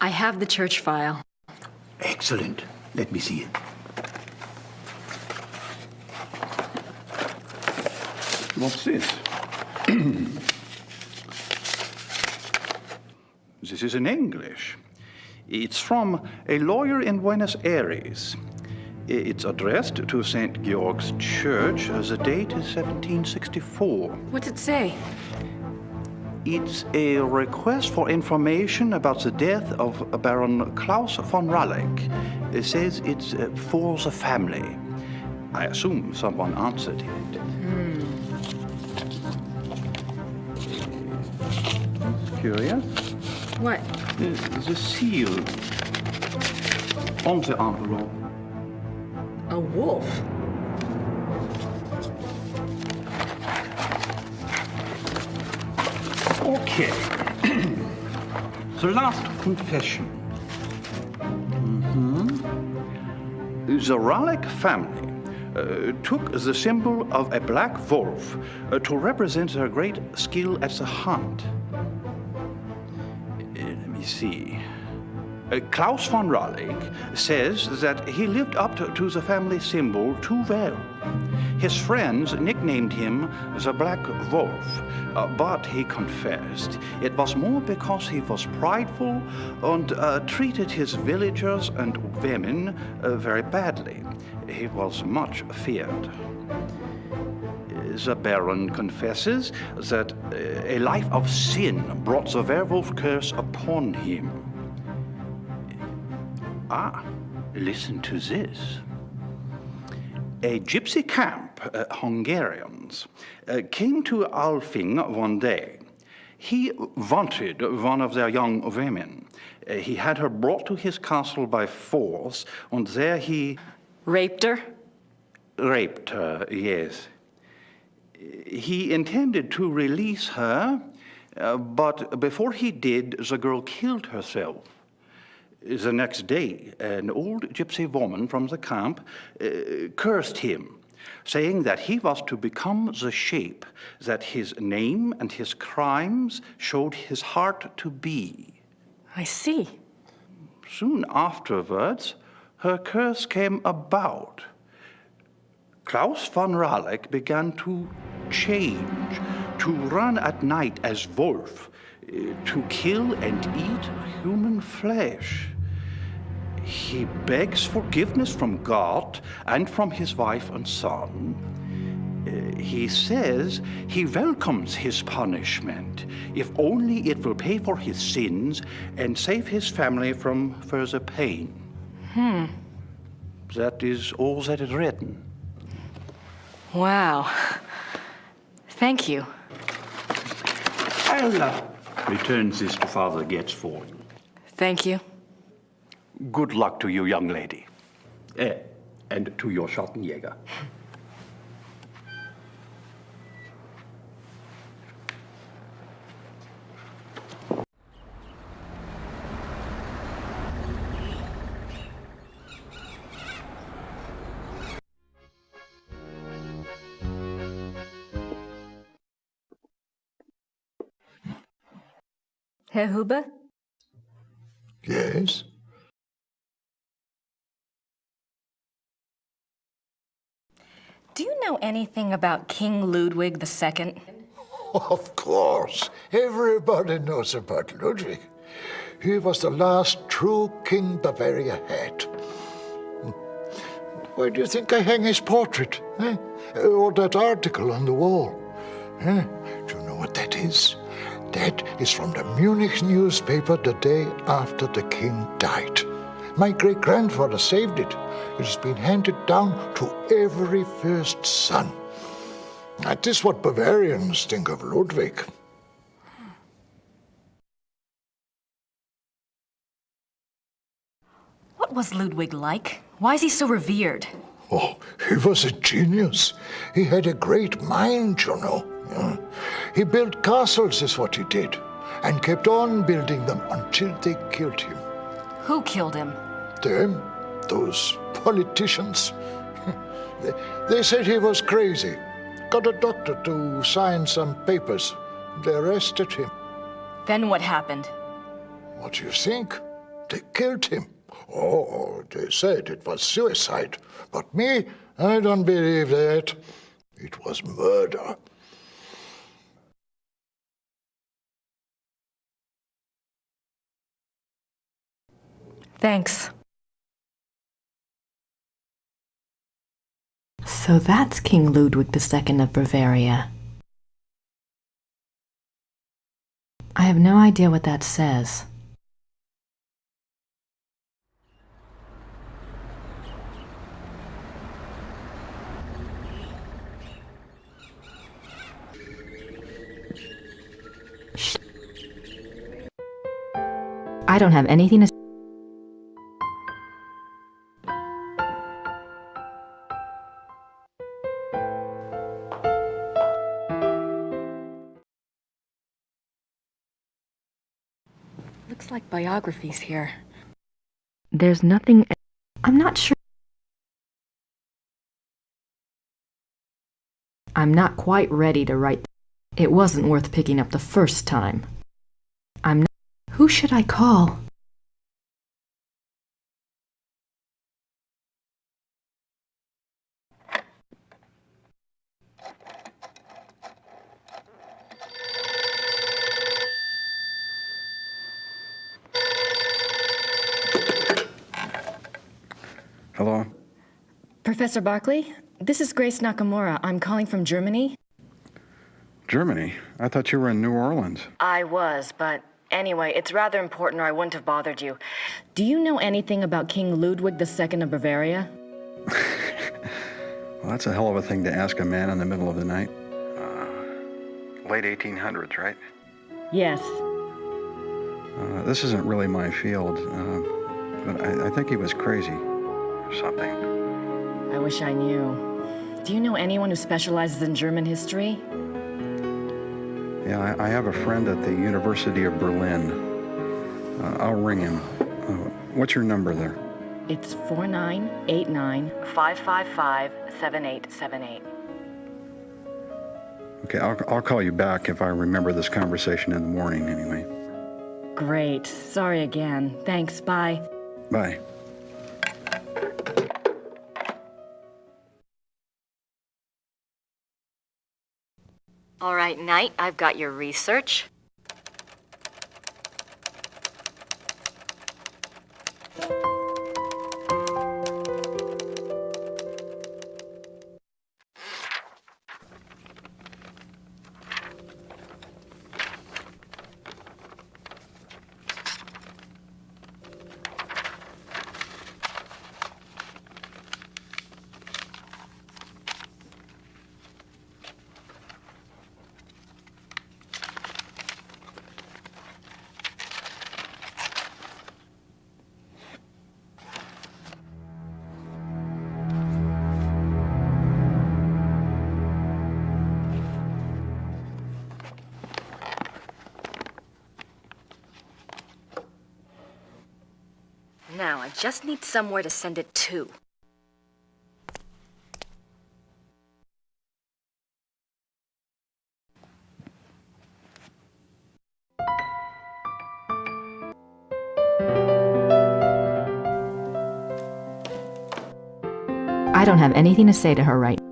I have the church file. Excellent. Let me see it. What's this? This is in English. It's from a lawyer in Buenos Aires. It's addressed to St. Georg's Church. The date is 1764. What's it say? It's a request for information about the death of Baron Klaus von Raulich. It says it's for the family. I assume someone answered it. Curious? What? The seal on the envelope. A wolf? Okay. The last confession. The Raulich family took the symbol of a black wolf to represent their great skill at the hunt. Let me see. Klaus von Raulich says that he lived up to the family symbol too well. His friends nicknamed him the Black Wolf, but he confessed it was more because he was prideful and treated his villagers and women very badly. He was much feared. The Baron confesses that a life of sin brought the werewolf curse upon him. Listen to this. A gypsy camp, Hungarians, came to Alfing one day. He wanted one of their young women. He had her brought to his castle by force, and there he... Raped her? Raped her, yes. He intended to release her, but before he did, the girl killed herself. The next day, an old gypsy woman from the camp cursed him, saying that he was to become the shape that his name and his crimes showed his heart to be. I see. Soon afterwards, her curse came about. Klaus von Raulich began to change, to run at night as wolf, to kill and eat human flesh. He begs forgiveness from God and from his wife and son. He says he welcomes his punishment, if only it will pay for his sins and save his family from further pain. That is all that is written. Wow. Thank you. I'll return this to Father Getz for you. Thank you. Good luck to you, young lady. And to your Schottenjäger. Herr Huber? Yes? Do you know anything about King Ludwig II? Of course. Everybody knows about Ludwig. He was the last true king Bavaria had. Why do you think I hang his portrait? Eh? Or that article on the wall? Eh? Do you know what that is? That is from the Munich newspaper the day after the king died. My great-grandfather saved it. It has been handed down to every first son. That is what Bavarians think of Ludwig. What was Ludwig like? Why is he so revered? Oh, he was a genius. He had a great mind, you know. He built castles, is what he did, and kept on building them until they killed him. Who killed him? Them, those politicians. They said he was crazy. Got a doctor to sign some papers. They arrested him. Then what happened? What do you think? They killed him. Oh, they said it was suicide. But me, I don't believe that. It was murder. Thanks. So that's King Ludwig II of Bavaria. I have no idea what that says. Shh. I don't have anything to Looks like biographies here. There's nothing. I'm not sure. I'm not quite ready to write. It wasn't worth picking up the first time. I'm not. Who should I call? Hello? Professor Barkley, this is Grace Nakamura. I'm calling from Germany. Germany? I thought you were in New Orleans. I was, but anyway, it's rather important or I wouldn't have bothered you. Do you know anything about King Ludwig II of Bavaria? Well, that's a hell of a thing to ask a man in the middle of the night. Late 1800s, right? Yes. This isn't really my field, but I think he was crazy or something. I wish I knew. Do you know anyone who specializes in German history? Yeah, I have a friend at the University of Berlin. I'll ring him. What's your number there? It's 4989-555-7878. Okay, I'll call you back if I remember this conversation in the morning anyway. Great. Sorry again. Thanks. Bye. Bye. All right, Knight, I've got your research. Now, I just need somewhere to send it to. I don't have anything to say to her right now.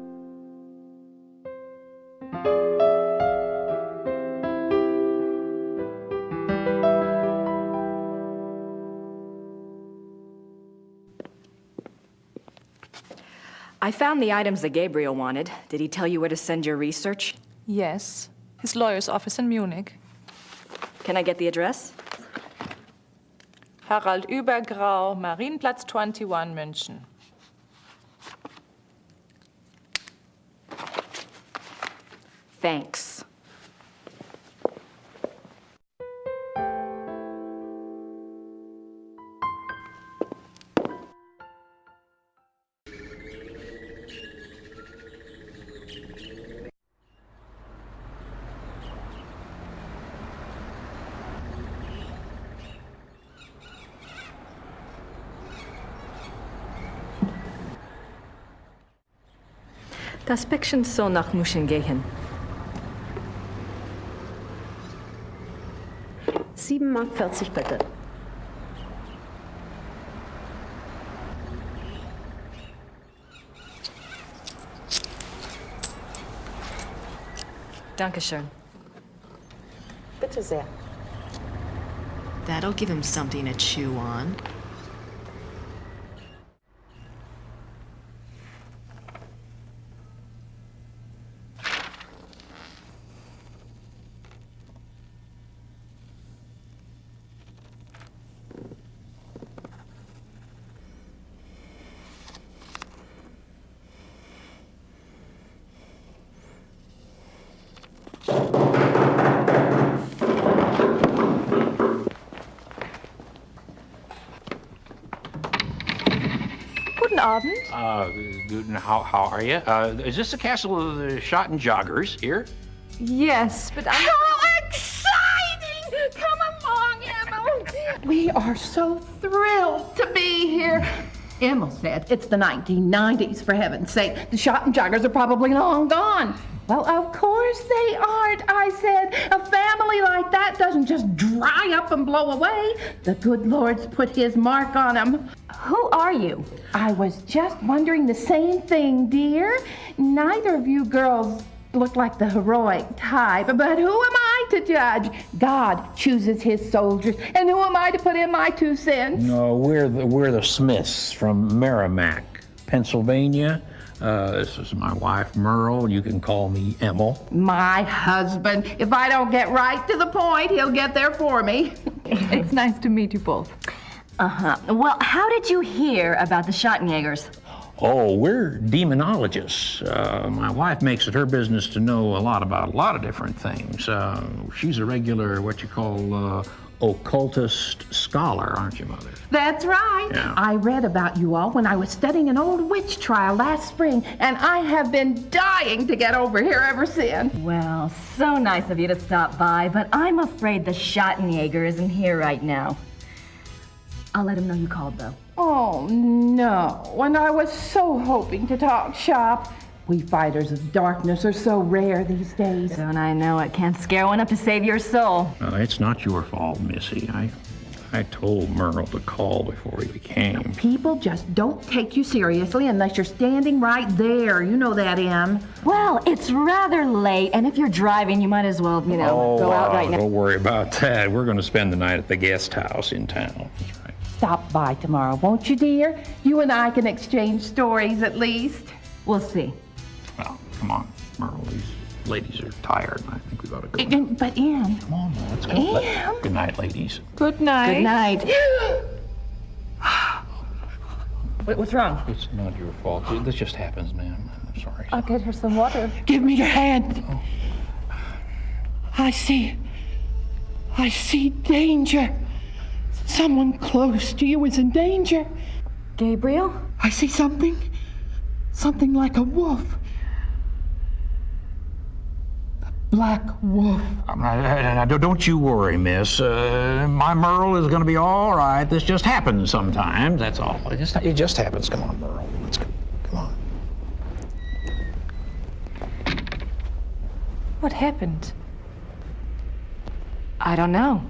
I found the items that Gabriel wanted. Did he tell you where to send your research? Yes, his lawyer's office in Munich. Can I get the address? Harald Übergrau, Marienplatz 21, München. Thanks. Das Päckchen soll nach München gehen. 7,40 Mark bitte. Dankeschön. Bitte sehr. That'll give him something to chew on. Guten Abend. How are you? Is this the castle of the Schottenjoggers here? Yes, but I'm... How exciting! Come along, Emil. We are so thrilled to be here. Emil said it's the 1990s, for heaven's sake. The Schottenjoggers are probably long gone. Well, of course they aren't, I said. A family like that doesn't just dry up and blow away. The good Lord's put his mark on them. Who are you? I was just wondering the same thing, dear. Neither of you girls look like the heroic type, but who am I to judge? God chooses his soldiers, and who am I to put in my 2 cents? No, we're the Smiths from Merrimack, Pennsylvania. This is my wife, Merle. You can call me Emil. My husband. If I don't get right to the point, he'll get there for me. It's nice to meet you both. Well, how did you hear about the Schottenjägers? Oh, we're demonologists. My wife makes it her business to know a lot about a lot of different things. She's a regular, what you call, occultist scholar, aren't you, Mother? That's right. Yeah. I read about you all when I was studying an old witch trial last spring, and I have been dying to get over here ever since. Well, so nice of you to stop by, but I'm afraid the Schottenjäger isn't here right now. I'll let him know you called, though. Oh, no. And I was so hoping to talk shop. We fighters of darkness are so rare these days. Don't I know it? Can't scare one up to save your soul. It's not your fault, Missy. I told Merle to call before he came. People just don't take you seriously unless you're standing right there. You know that, Em. Well, it's rather late, and if you're driving, you might as well, go out right now. Don't worry about that. We're going to spend the night at the guest house in town. That's right. Stop by tomorrow, won't you, dear? You and I can exchange stories at least. We'll see. Well, come on, Merle. These ladies are tired, and I think we ought to go. But, Em. Come on, let's go. Em. Good night, ladies. Good night. Good night. What's wrong? It's not your fault. This just happens, ma'am. I'm sorry. I'll get her some water. Give me your hand. Oh. I see danger. Someone close to you is in danger. Gabriel? I see something like a wolf. Black Wolf. Now, don't you worry, miss. My Merle is going to be all right. This just happens sometimes, that's all. It just happens. Come on, Merle. Let's go. Come on. What happened? I don't know.